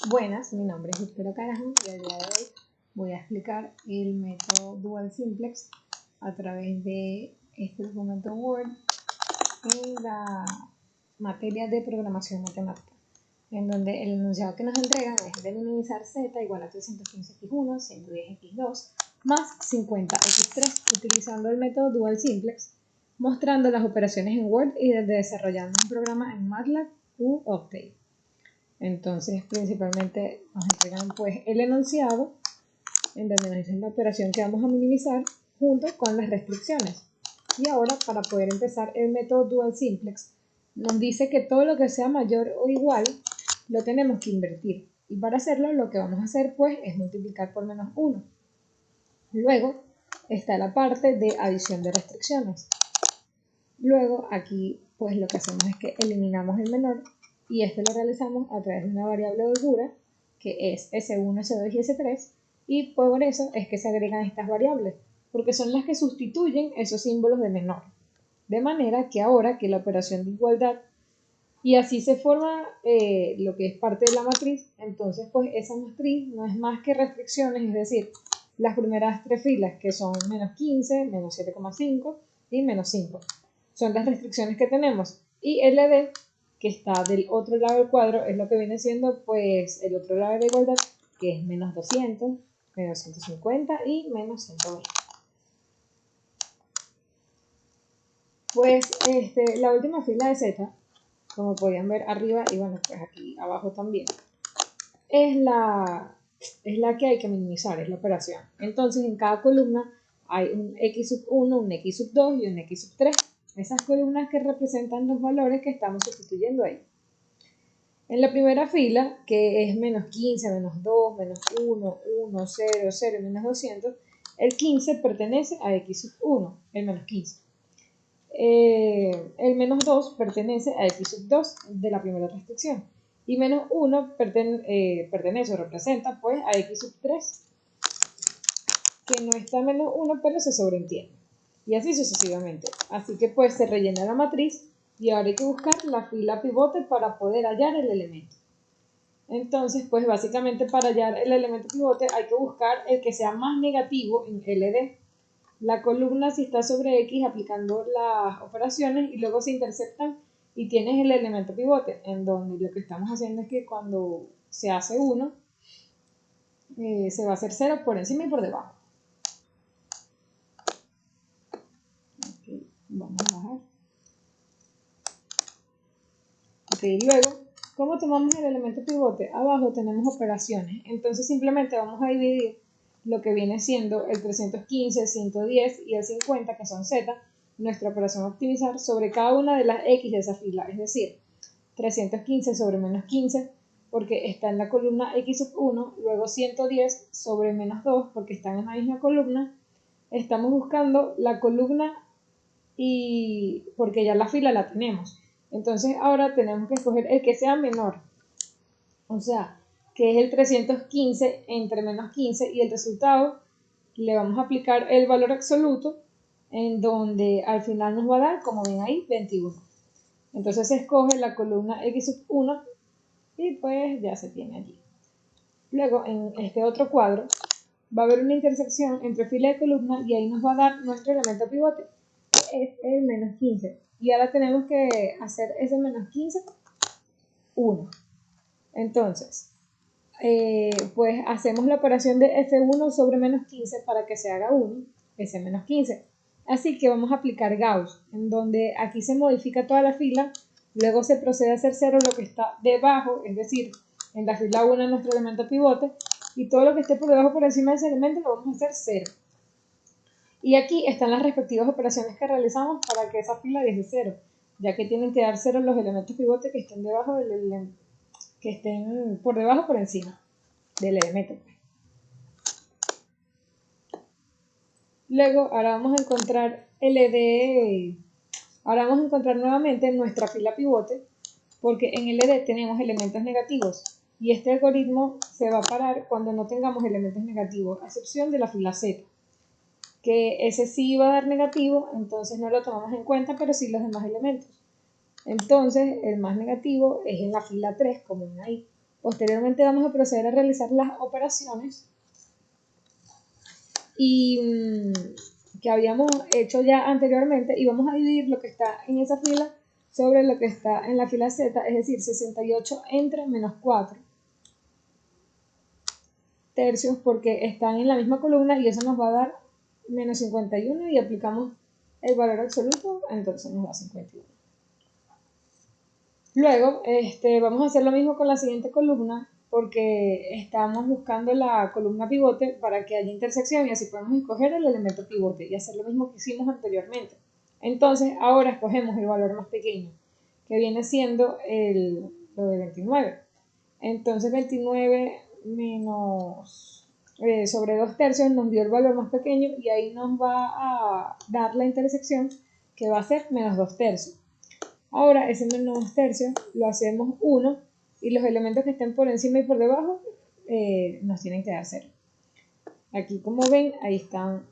Buenas, mi nombre es Víctor Carajo y el día de hoy voy a explicar el método Dual Simplex a través de este documento Word en la materia de programación matemática, en donde el enunciado que nos entregan es de minimizar z igual a 315x1, 110x2 más 50x3 utilizando el método Dual Simplex, mostrando las operaciones en Word y desarrollando un programa en MATLAB u Octave. Entonces, principalmente nos entregan pues el enunciado en donde nos dicen la operación que vamos a minimizar junto con las restricciones. Y ahora, para poder empezar el método Dual Simplex, nos dice que todo lo que sea mayor o igual lo tenemos que invertir. Y para hacerlo, lo que vamos a hacer pues es multiplicar por menos 1. Luego está la parte de adición de restricciones. Luego aquí pues lo que hacemos es que eliminamos el menor y esto lo realizamos a través de una variable de holgura que es S1, S2 y S3 y por eso es que se agregan estas variables porque son las que sustituyen esos símbolos de menor. De manera que ahora que la operación de igualdad y así se forma lo que es parte de la matriz, entonces pues esa matriz no es más que restricciones, es decir, las primeras tres filas que son menos 15, menos 7,5 y menos 5. Son las restricciones que tenemos. Y LD, que está del otro lado del cuadro, es lo que viene siendo pues el otro lado de la igualdad, que es menos 200, menos 150 y menos 120. Pues la última fila de Z, como podían ver arriba y bueno, pues aquí abajo también, es la que hay que minimizar, es la operación. Entonces en cada columna hay un x1, un x2 y un x3. Esas columnas que representan los valores que estamos sustituyendo ahí. En la primera fila, que es menos 15, menos 2, menos 1, 1, 0, 0 y menos 200, el 15 pertenece a x1, el menos 15. El menos 2 pertenece a x2 de la primera restricción. Y menos 1 pertenece o representa pues a x3, que no está menos 1 pero se sobreentiende. Y así sucesivamente. Así que pues se rellena la matriz y ahora hay que buscar la fila pivote para poder hallar el elemento. Entonces pues básicamente para hallar el elemento pivote hay que buscar el que sea más negativo en LD. La columna si está sobre X aplicando las operaciones y luego se interceptan y tienes el elemento pivote, en donde lo que estamos haciendo es que cuando se hace 1, se va a hacer 0 por encima y por debajo. Okay, vamos a bajar. Okay, luego, ¿cómo tomamos el elemento pivote? Abajo tenemos operaciones, entonces simplemente vamos a dividir lo que viene siendo el 315, el 110 y el 50, que son Z, nuestra operación optimizar, sobre cada una de las X de esa fila, es decir, 315 sobre menos 15, porque está en la columna X1, luego 110 sobre menos 2, porque está en la misma columna. Estamos buscando la columna y porque ya la fila la tenemos. Entonces ahora tenemos que escoger el que sea menor, o sea, que es el 315 entre menos 15 y el resultado le vamos a aplicar el valor absoluto en donde al final nos va a dar, como ven ahí, 21. Entonces se escoge la columna X1 y pues ya se tiene allí. Luego en este otro cuadro va a haber una intersección entre fila y columna y ahí nos va a dar nuestro elemento pivote, que es el menos 15. Y ahora tenemos que hacer ese menos 15, 1. Entonces, pues hacemos la operación de F1 sobre menos 15 para que se haga 1, ese menos 15. Así que vamos a aplicar Gauss, en donde aquí se modifica toda la fila, luego se procede a hacer 0 lo que está debajo, es decir, en la fila 1 nuestro elemento pivote, y todo lo que esté por debajo por encima de ese elemento lo vamos a hacer 0. Y aquí están las respectivas operaciones que realizamos para que esa fila deje 0, ya que tienen que dar 0 los elementos pivote que estén debajo del elemento, que estén por debajo o por encima del elemento. Luego ahora vamos a encontrar ahora vamos a encontrar nuevamente nuestra fila pivote, porque en LD tenemos elementos negativos y este algoritmo se va a parar cuando no tengamos elementos negativos, a excepción de la fila Z, que ese sí va a dar negativo, entonces no lo tomamos en cuenta, pero sí los demás elementos. Entonces el más negativo es en la fila 3, como ven ahí. Posteriormente vamos a proceder a realizar las operaciones que habíamos hecho ya anteriormente y vamos a dividir lo que está en esa fila sobre lo que está en la fila Z, es decir, 68 entre menos 4 tercios porque están en la misma columna y eso nos va a dar menos 51 y aplicamos el valor absoluto, entonces nos da 51. Luego vamos a hacer lo mismo con la siguiente columna porque estamos buscando la columna pivote para que haya intersección y así podemos escoger el elemento pivote y hacer lo mismo que hicimos anteriormente. Entonces ahora escogemos el valor más pequeño que viene siendo lo de 29. Entonces 29 menos sobre 2 tercios nos dio el valor más pequeño y ahí nos va a dar la intersección que va a ser menos 2 tercios. Ahora ese menos 2 tercios lo hacemos 1 y los elementos que estén por encima y por debajo nos tienen que dar 0. Aquí como ven, ahí están,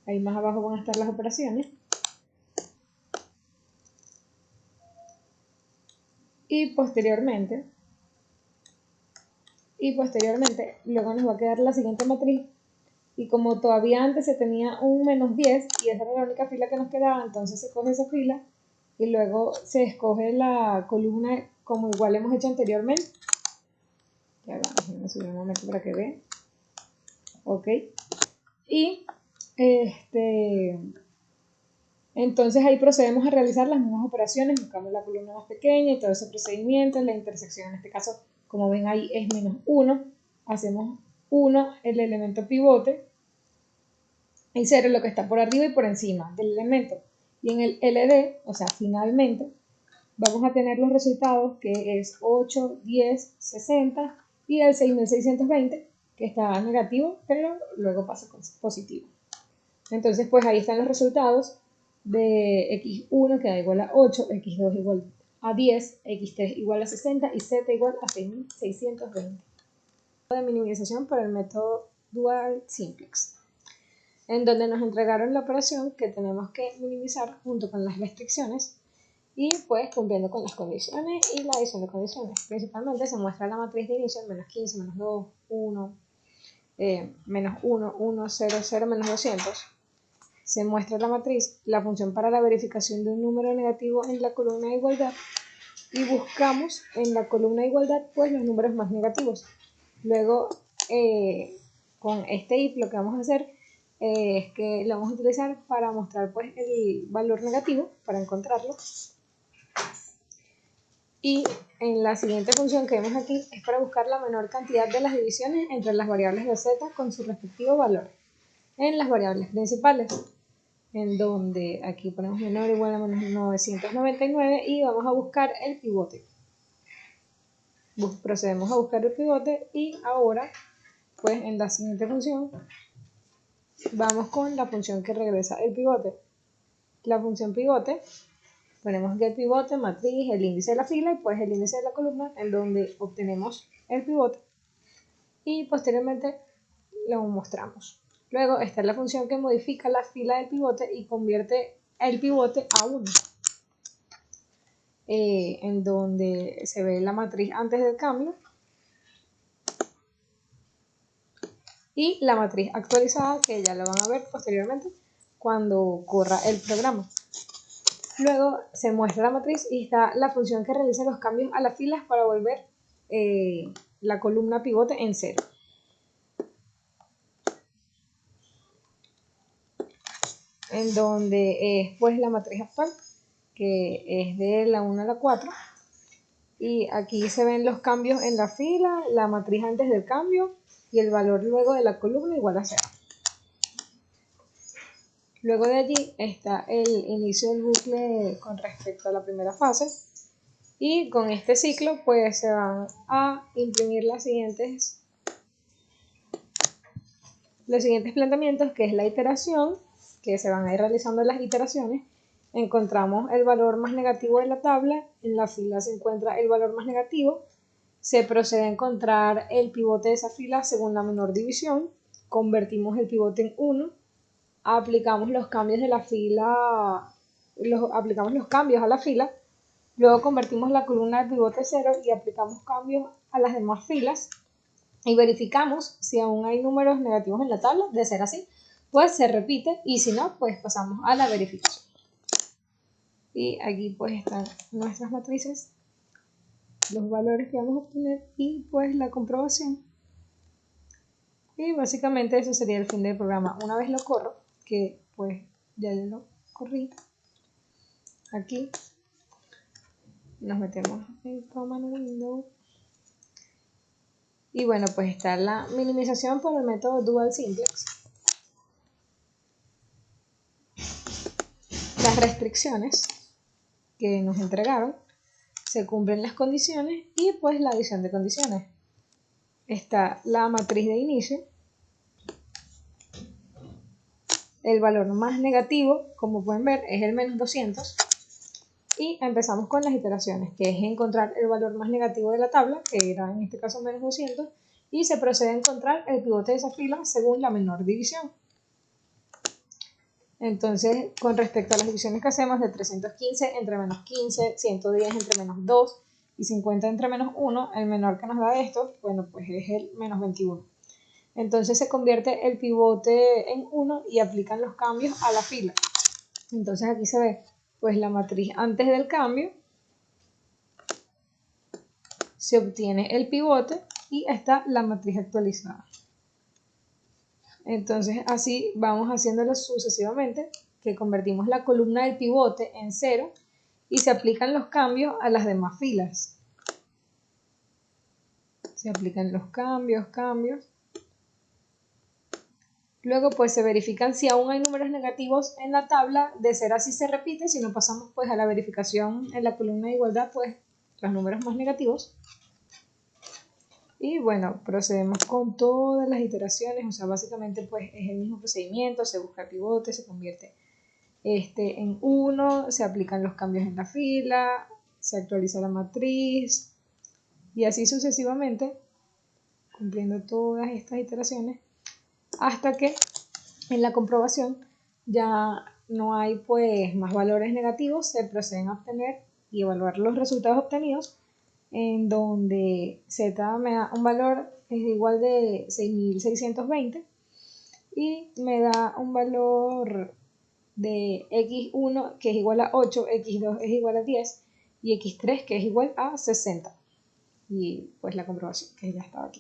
ahí más abajo van a estar las operaciones. Y posteriormente luego nos va a quedar la siguiente matriz y como todavía antes se tenía un menos 10 y esa era la única fila que nos quedaba, entonces se coge esa fila y luego se escoge la columna como igual hemos hecho anteriormente. Ya vamos a subir un momento para que vean. Ok. Y entonces ahí procedemos a realizar las mismas operaciones, buscamos la columna más pequeña y todo ese procedimiento. La intersección en este caso, como ven ahí, es menos 1. Hacemos 1 el elemento pivote y 0 lo que está por arriba y por encima del elemento. Y en el LD, o sea, finalmente, vamos a tener los resultados que es 8, 10, 60 y el 6620 que está negativo, pero luego pasa positivo. Entonces, pues ahí están los resultados de x1 que da igual a 8, x2 igual a 10, x3 igual a 60 y z igual a 6620. De minimización para el método Dual Simplex, en donde nos entregaron la operación que tenemos que minimizar junto con las restricciones y pues cumpliendo con las condiciones y la adición de condiciones. Principalmente se muestra la matriz de inicio, menos 15, menos 2, 1, menos 1, 1, 0, 0, menos 200. Se muestra la matriz, la función para la verificación de un número negativo en la columna de igualdad y buscamos en la columna de igualdad pues los números más negativos. Luego con este if lo que vamos a hacer es que lo vamos a utilizar para mostrar pues el valor negativo, para encontrarlo. Y en la siguiente función que vemos aquí es para buscar la menor cantidad de las divisiones entre las variables de z con su respectivo valor en las variables principales, en donde aquí ponemos menor o igual a menos 999 y vamos a buscar el pivote. Procedemos a buscar el pivote y ahora pues en la siguiente función vamos con la función que regresa el pivote. La función pivote, ponemos getPivote, matriz, el índice de la fila y pues el índice de la columna en donde obtenemos el pivote y posteriormente lo mostramos. Luego está la función que modifica la fila del pivote y convierte el pivote a 1, en donde se ve la matriz antes del cambio y la matriz actualizada, que ya la van a ver posteriormente cuando corra el programa. Luego se muestra la matriz y está la función que realiza los cambios a las filas para volver la columna pivote en 0. En donde es pues la matriz actual, que es de la 1 a la 4. Y aquí se ven los cambios en la fila, la matriz antes del cambio y el valor luego de la columna igual a 0. Luego de allí está el inicio del bucle con respecto a la primera fase. Y con este ciclo pues se van a imprimir los siguientes planteamientos, que es la iteración, que se van a ir realizando las iteraciones. Encontramos el valor más negativo de la tabla, en la fila se encuentra el valor más negativo, se procede a encontrar el pivote de esa fila según la menor división, convertimos el pivote en 1, aplicamos los cambios de la fila, aplicamos los cambios a la fila Luego convertimos la columna de pivote 0 y aplicamos cambios a las demás filas y verificamos si aún hay números negativos en la tabla. De ser así, pues se repite, y si no, pues pasamos a la verificación. Y aquí pues están nuestras matrices, los valores que vamos a obtener y pues la comprobación. Y básicamente eso sería el fin del programa. Una vez lo corro, que pues ya lo corrí, aquí nos metemos en Command Window. Y bueno, pues está la minimización por el método Dual Simplex. Las restricciones que nos entregaron, se cumplen las condiciones y pues la adición de condiciones. Está la matriz de inicio, el valor más negativo, como pueden ver, es el menos 200, y empezamos con las iteraciones, que es encontrar el valor más negativo de la tabla, que era en este caso menos 200, y se procede a encontrar el pivote de esa fila según la menor división. Entonces, con respecto a las divisiones que hacemos de 315 entre menos 15, 110 entre menos 2 y 50 entre menos 1, el menor que nos da esto, bueno, pues es el menos 21. Entonces se convierte el pivote en 1 y aplican los cambios a la fila. Entonces aquí se ve pues la matriz antes del cambio, se obtiene el pivote y está la matriz actualizada. Entonces así vamos haciéndolo sucesivamente, que convertimos la columna del pivote en 0 y se aplican los cambios a las demás filas. Se aplican los cambios. Luego pues se verifican si aún hay números negativos en la tabla. De ser así se repite, si no pasamos pues a la verificación en la columna de igualdad, pues los números más negativos. Y bueno, procedemos con todas las iteraciones, o sea, básicamente pues es el mismo procedimiento, se busca el pivote, se convierte en 1, se aplican los cambios en la fila, se actualiza la matriz y así sucesivamente, cumpliendo todas estas iteraciones hasta que en la comprobación ya no hay pues más valores negativos. Se proceden a obtener y evaluar los resultados obtenidos, en donde Z me da un valor que es igual de 6620 y me da un valor de x1 que es igual a 8, x2 es igual a 10 y x3 que es igual a 60. Y pues la comprobación que ya estaba aquí.